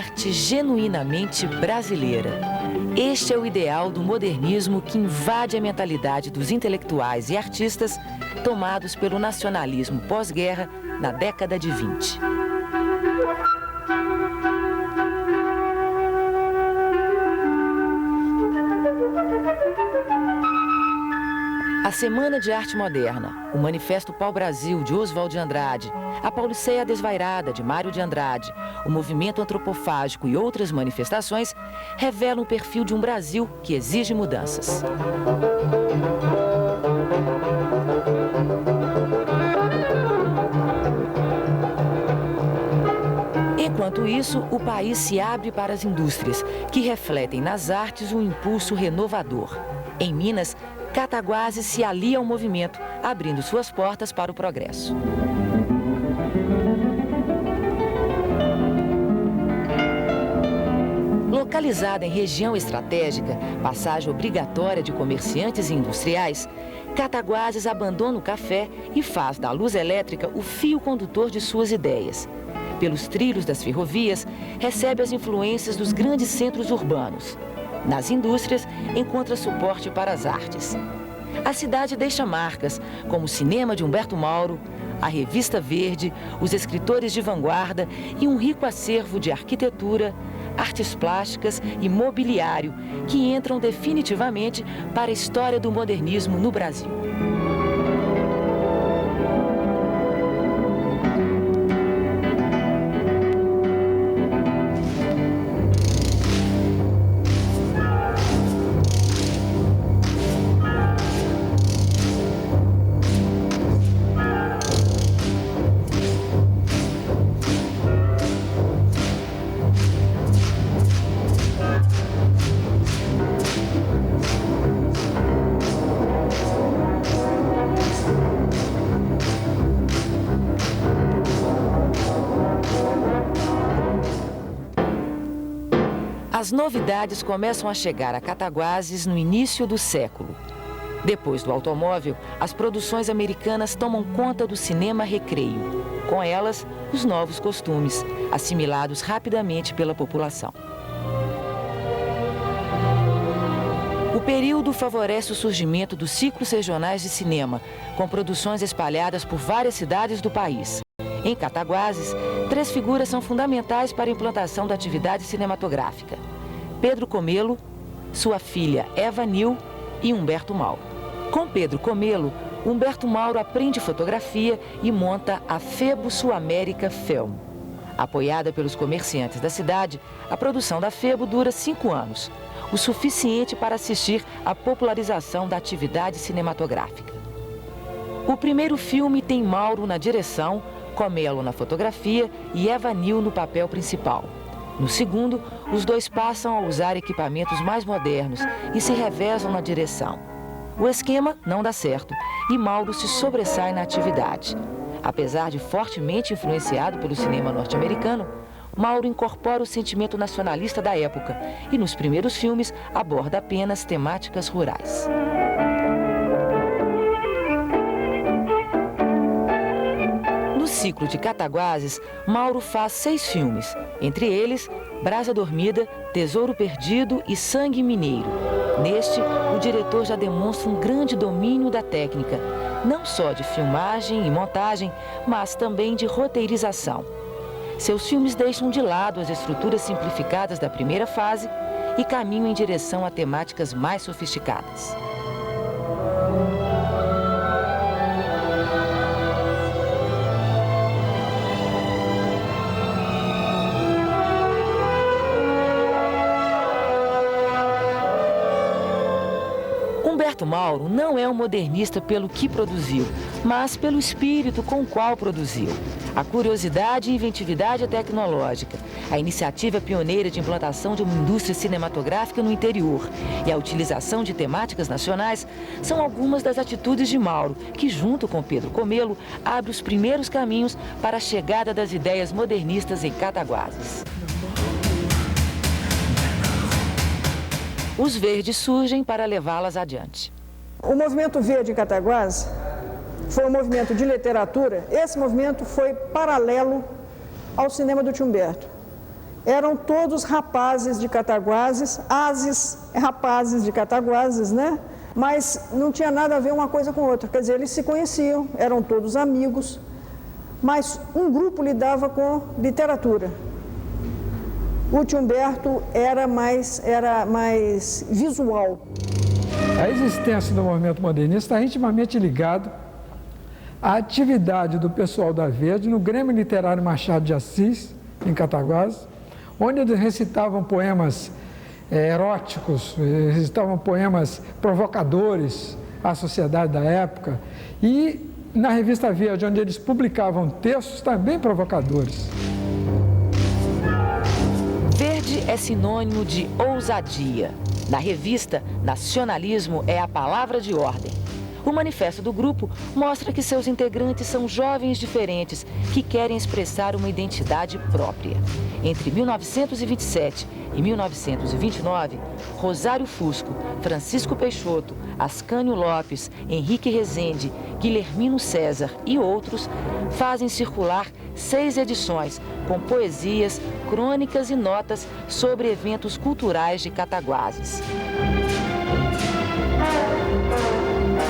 arte genuinamente brasileira. Este é o ideal do modernismo que invade a mentalidade dos intelectuais e artistas tomados pelo nacionalismo pós-guerra na década de 20. A Semana de Arte Moderna, o Manifesto Pau-Brasil, de Oswald de Andrade, a Pauliceia Desvairada, de Mário de Andrade, o Movimento Antropofágico e outras manifestações revelam o perfil de um Brasil que exige mudanças. Enquanto isso, o país se abre para as indústrias, que refletem nas artes um impulso renovador. Em Minas, Cataguases se alia ao movimento, abrindo suas portas para o progresso. Localizada em região estratégica, passagem obrigatória de comerciantes e industriais, Cataguases abandona o café e faz da luz elétrica o fio condutor de suas ideias. Pelos trilhos das ferrovias, recebe as influências dos grandes centros urbanos. Nas indústrias, encontra suporte para as artes. A cidade deixa marcas, como o cinema de Humberto Mauro, a Revista Verde, os escritores de vanguarda e um rico acervo de arquitetura, artes plásticas e mobiliário, que entram definitivamente para a história do modernismo no Brasil. As novidades começam a chegar a Cataguases no início do século. Depois do automóvel, as produções americanas tomam conta do cinema recreio. Com elas, os novos costumes, assimilados rapidamente pela população. O período favorece o surgimento dos ciclos regionais de cinema, com produções espalhadas por várias cidades do país. Em Cataguases, 3 figuras são fundamentais para a implantação da atividade cinematográfica: Pedro Comelo, sua filha Eva Nil e Humberto Mauro. Com Pedro Comelo, Humberto Mauro aprende fotografia e monta a Febo Sul-América Film. Apoiada pelos comerciantes da cidade, a produção da Febo dura 5 anos, o suficiente para assistir à popularização da atividade cinematográfica. O primeiro filme tem Mauro na direção, Comelo na fotografia e Eva Nil no papel principal. No segundo, os dois passam a usar equipamentos mais modernos e se revezam na direção. O esquema não dá certo e Mauro se sobressai na atividade. Apesar de fortemente influenciado pelo cinema norte-americano, Mauro incorpora o sentimento nacionalista da época e, nos primeiros filmes, aborda apenas temáticas rurais. No ciclo de Cataguases, Mauro faz 6 filmes, entre eles Brasa Dormida, Tesouro Perdido e Sangue Mineiro. Neste, o diretor já demonstra um grande domínio da técnica, não só de filmagem e montagem, mas também de roteirização. Seus filmes deixam de lado as estruturas simplificadas da primeira fase e caminham em direção a temáticas mais sofisticadas. Humberto Mauro não é um modernista pelo que produziu, mas pelo espírito com o qual produziu. A curiosidade e inventividade tecnológica, a iniciativa pioneira de implantação de uma indústria cinematográfica no interior e a utilização de temáticas nacionais são algumas das atitudes de Mauro, que, junto com Pedro Comelo, abre os primeiros caminhos para a chegada das ideias modernistas em Cataguases. Os verdes surgem para levá-las adiante. O movimento verde em Cataguases foi um movimento de literatura. Esse movimento foi paralelo ao cinema do Tio Humberto. eram todos rapazes de Cataguases, rapazes de Cataguases, né? Mas não tinha nada a ver uma coisa com outra, quer dizer, eles se conheciam, eram todos amigos, mas um grupo lidava com literatura. O tio Humberto era mais visual. A existência do movimento modernista está intimamente ligado à atividade do pessoal da Verde no Grêmio Literário Machado de Assis, em Cataguases, onde eles recitavam poemas eróticos, recitavam poemas provocadores à sociedade da época, e na revista Verde, onde eles publicavam textos também provocadores. Verde é sinônimo de ousadia. Na revista, nacionalismo é a palavra de ordem. O manifesto do grupo mostra que seus integrantes são jovens diferentes que querem expressar uma identidade própria. Entre 1927 e 1929, Rosário Fusco, Francisco Peixoto, Ascânio Lopes, Henrique Rezende, Guilhermino César e outros fazem circular 6 edições com poesias, crônicas e notas sobre eventos culturais de Cataguases.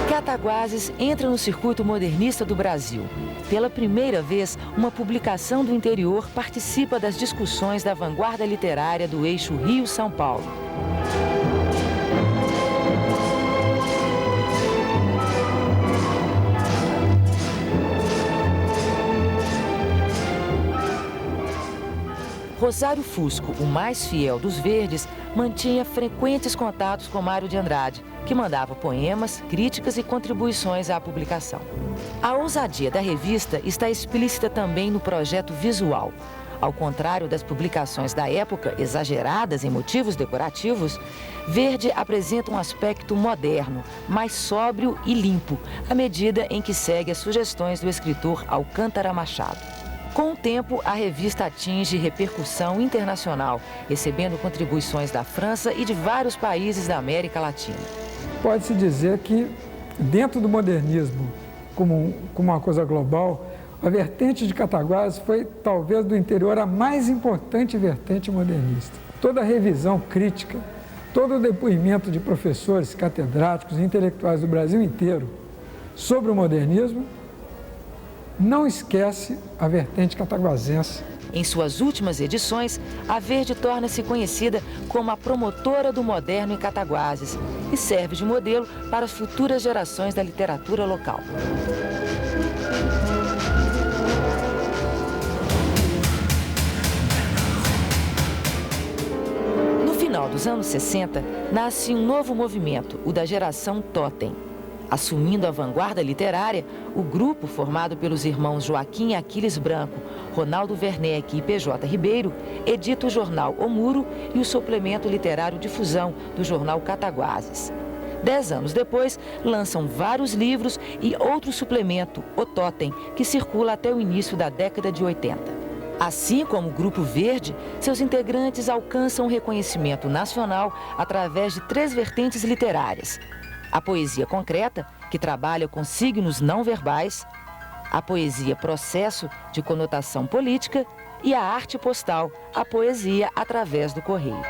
Cataguases entra no circuito modernista do Brasil. Pela primeira vez, uma publicação do interior participa das discussões da vanguarda literária do eixo Rio-São Paulo. Rosário Fusco, o mais fiel dos Verdes, mantinha frequentes contatos com Mário de Andrade, que mandava poemas, críticas e contribuições à publicação. A ousadia da revista está explícita também no projeto visual. Ao contrário das publicações da época, exageradas em motivos decorativos, Verde apresenta um aspecto moderno, mais sóbrio e limpo, à medida em que segue as sugestões do escritor Alcântara Machado. Com o tempo, a revista atinge repercussão internacional, recebendo contribuições da França e de vários países da América Latina. Pode-se dizer que, dentro do modernismo, como uma coisa global, a vertente de Cataguases foi, talvez, do interior, a mais importante vertente modernista. Toda a revisão crítica, todo o depoimento de professores, catedráticos e intelectuais do Brasil inteiro sobre o modernismo não esquece a vertente cataguasense. Em suas últimas edições, a Verde torna-se conhecida como a promotora do moderno em Cataguases e serve de modelo para as futuras gerações da literatura local. No final dos anos 60, nasce um novo movimento, o da geração Totem. Assumindo a vanguarda literária, o grupo, formado pelos irmãos Joaquim Aquiles Branco, Ronaldo Werneck e PJ Ribeiro, edita o jornal O Muro e o suplemento literário Difusão do jornal Cataguases. 10 anos depois, lançam vários livros e outro suplemento, O Totem, que circula até o início da década de 80. Assim como o Grupo Verde, seus integrantes alcançam reconhecimento nacional através de 3 vertentes literárias: a poesia concreta, que trabalha com signos não verbais, a poesia processo, de conotação política, e a arte postal, a poesia através do correio.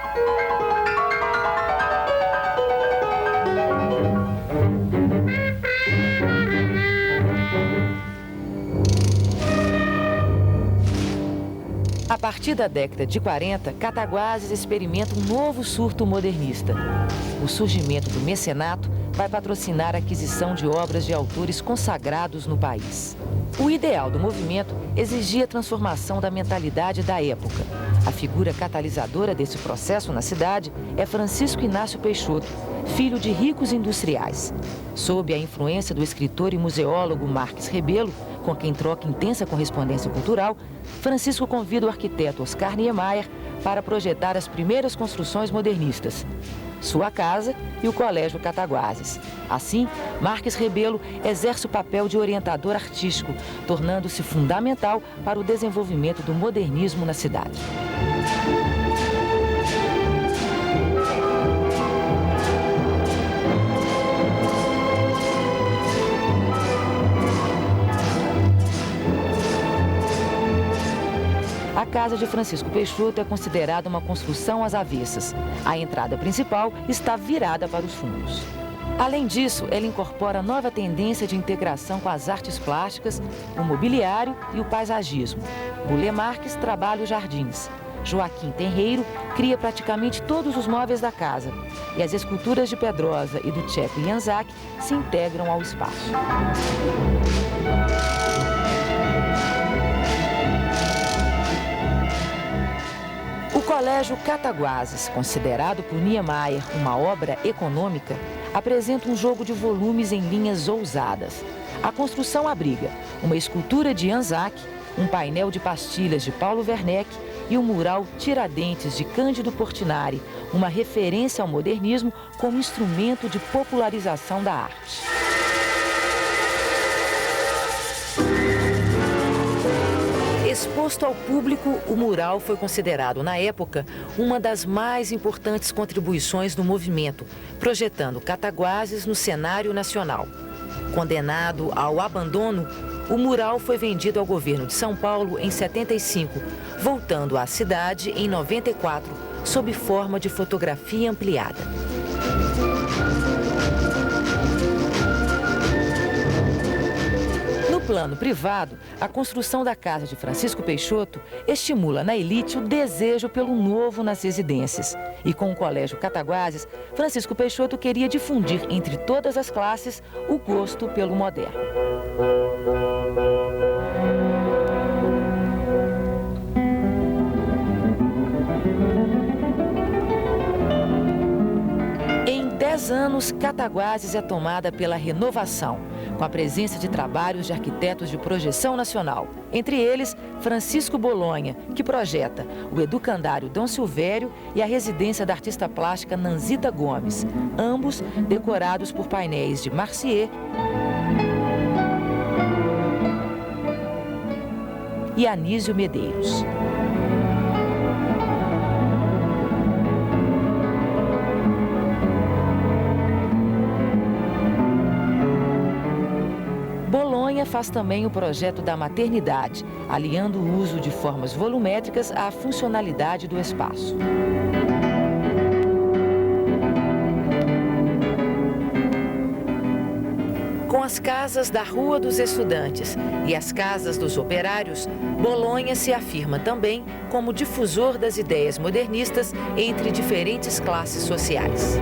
A partir da década de 40, Cataguases experimenta um novo surto modernista. O surgimento do mecenato vai patrocinar a aquisição de obras de autores consagrados no país. O ideal do movimento exigia a transformação da mentalidade da época. A figura catalisadora desse processo na cidade é Francisco Inácio Peixoto, filho de ricos industriais. Sob a influência do escritor e museólogo Marques Rebelo, com quem troca intensa correspondência cultural, Francisco convida o arquiteto Oscar Niemeyer para projetar as primeiras construções modernistas: sua casa e o Colégio Cataguases. Assim, Marques Rebelo exerce o papel de orientador artístico, tornando-se fundamental para o desenvolvimento do modernismo na cidade. a casa de Francisco Peixoto é considerada uma construção às avessas. A entrada principal está virada para os fundos. Além disso, ela incorpora nova tendência de integração com as artes plásticas, o mobiliário e o paisagismo. Bulê Marques trabalha os jardins. Joaquim Tenreiro cria praticamente todos os móveis da casa. E as esculturas de Pedrosa e do Tcheco Janzak se integram ao espaço. O Colégio Cataguases, considerado por Niemeyer uma obra econômica, apresenta um jogo de volumes em linhas ousadas. A construção abriga uma escultura de Janzak, um painel de pastilhas de Paulo Werneck e o mural Tiradentes de Cândido Portinari, uma referência ao modernismo como instrumento de popularização da arte. Exposto ao público, o mural foi considerado, na época, uma das mais importantes contribuições do movimento, projetando Cataguases no cenário nacional. Condenado ao abandono, o mural foi vendido ao governo de São Paulo em 75, voltando à cidade em 94, sob forma de fotografia ampliada. No plano privado, a construção da casa de Francisco Peixoto estimula na elite o desejo pelo novo nas residências. E com o Colégio Cataguases, Francisco Peixoto queria difundir entre todas as classes o gosto pelo moderno. Em 10 anos, Cataguases é tomada pela renovação, com a presença de trabalhos de arquitetos de projeção nacional. Entre eles, Francisco Bolonha, que projeta o educandário Dom Silvério e a residência da artista plástica Nanzita Gomes, ambos decorados por painéis de Marcier e Anísio Medeiros. Bolonha faz também o projeto da maternidade, aliando o uso de formas volumétricas à funcionalidade do espaço. Com as casas da Rua dos Estudantes e as casas dos operários, Bolonha se afirma também como difusor das ideias modernistas entre diferentes classes sociais.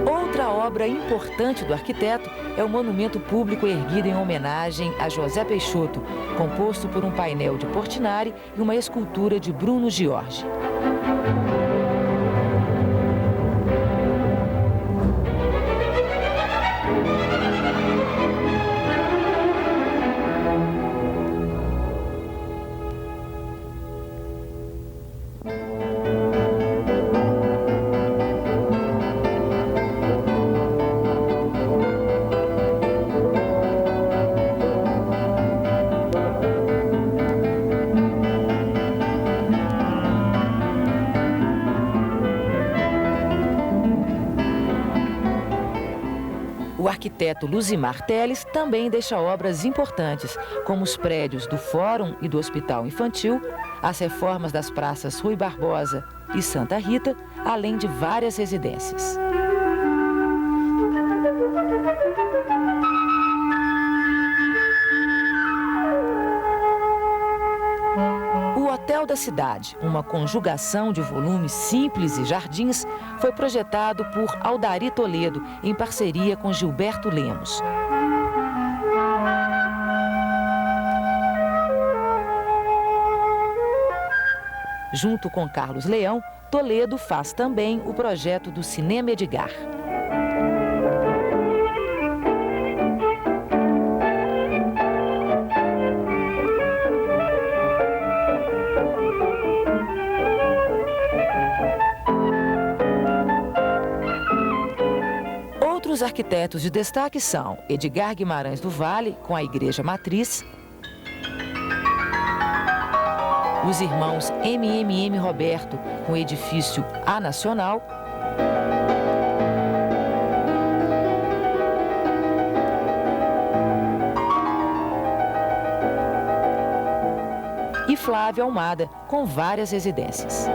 Outra obra importante do arquiteto é o monumento público erguido em homenagem a José Peixoto, composto por um painel de Portinari e uma escultura de Bruno Giorgi. O arquiteto Luzimar Teles também deixa obras importantes, como os prédios do Fórum e do Hospital Infantil, as reformas das praças Rui Barbosa e Santa Rita, além de várias residências. O Hotel da Cidade, uma conjugação de volumes simples e jardins, foi projetado por Aldari Toledo, em parceria com Gilberto Lemos. Junto com Carlos Leão, Toledo faz também o projeto do Cinema Edgar. Outros arquitetos de destaque são Edgar Guimarães do Vale, com a Igreja Matriz, os irmãos MMM Roberto, com o edifício A Nacional, e Flávio Almada, com várias residências.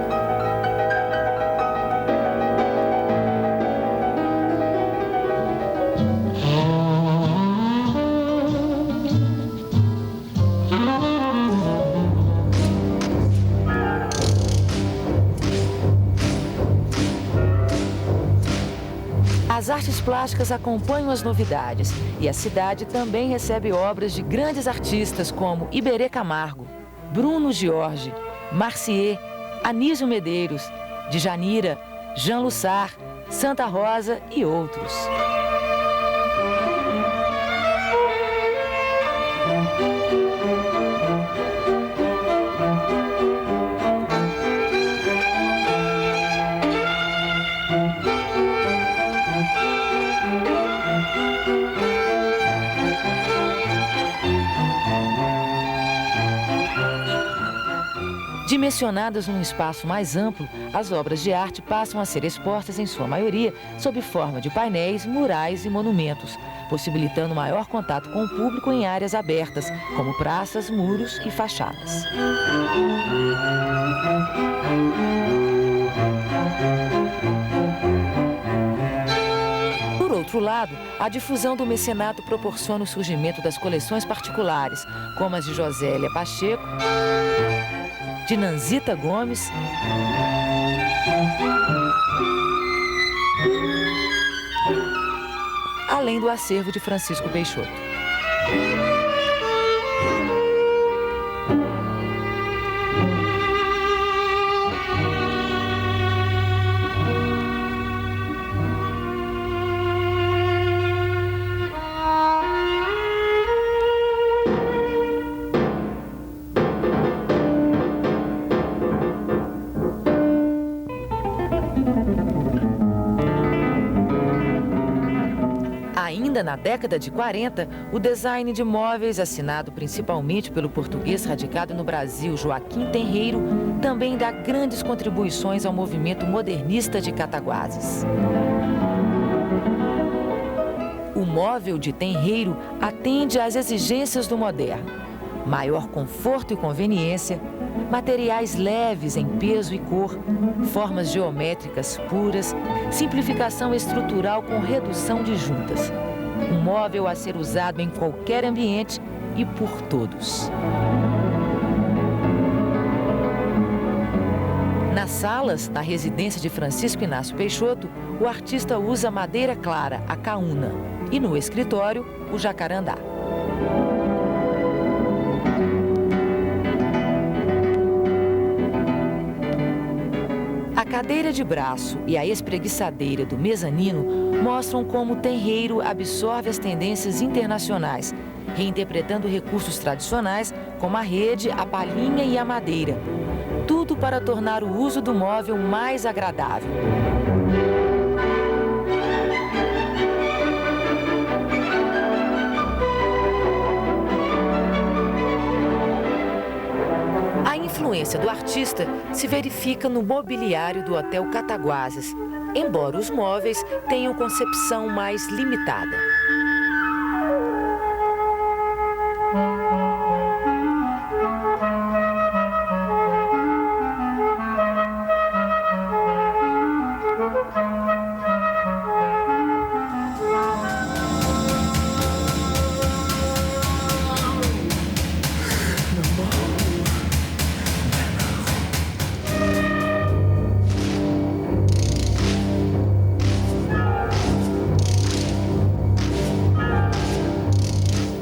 As artes plásticas acompanham as novidades e a cidade também recebe obras de grandes artistas como Iberê Camargo, Bruno Jorge, Marcier, Anísio Medeiros, Djanira, Jean Lussar, Santa Rosa e outros. Dimensionadas num espaço mais amplo, as obras de arte passam a ser expostas, em sua maioria, sob forma de painéis, murais e monumentos, possibilitando maior contato com o público em áreas abertas, como praças, muros e fachadas. Por outro lado, a difusão do mecenato proporciona o surgimento das coleções particulares, como as de Josélia Pacheco, de Nanzita Gomes além do acervo de Francisco Peixoto. Ainda na década de 40, o design de móveis, assinado principalmente pelo português radicado no Brasil, Joaquim Tenreiro, também dá grandes contribuições ao movimento modernista de Cataguases. O móvel de Tenreiro atende às exigências do moderno: maior conforto e conveniência, materiais leves em peso e cor, formas geométricas puras, simplificação estrutural com redução de juntas. Um móvel a ser usado em qualquer ambiente e por todos. Nas salas, na residência de Francisco Inácio Peixoto, o artista usa madeira clara, a caúna, e no escritório, o jacarandá. A cadeira de braço e a espreguiçadeira do mezanino mostram como Tenreiro absorve as tendências internacionais, reinterpretando recursos tradicionais como a rede, a palhinha e a madeira. Tudo para tornar o uso do móvel mais agradável. A influência do artista se verifica no mobiliário do Hotel Cataguases, embora os móveis tenham concepção mais limitada.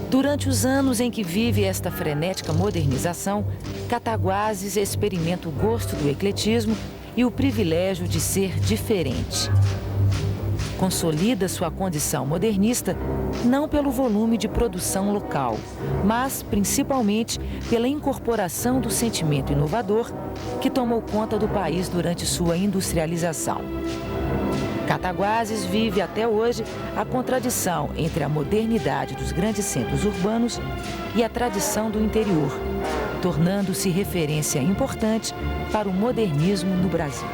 Durante os anos em que vive esta frenética modernização, Cataguases experimenta o gosto do ecletismo e o privilégio de ser diferente. Consolida sua condição modernista não pelo volume de produção local, mas principalmente pela incorporação do sentimento inovador que tomou conta do país durante sua industrialização. Cataguases vive até hoje a contradição entre a modernidade dos grandes centros urbanos e a tradição do interior, tornando-se referência importante para o modernismo no Brasil.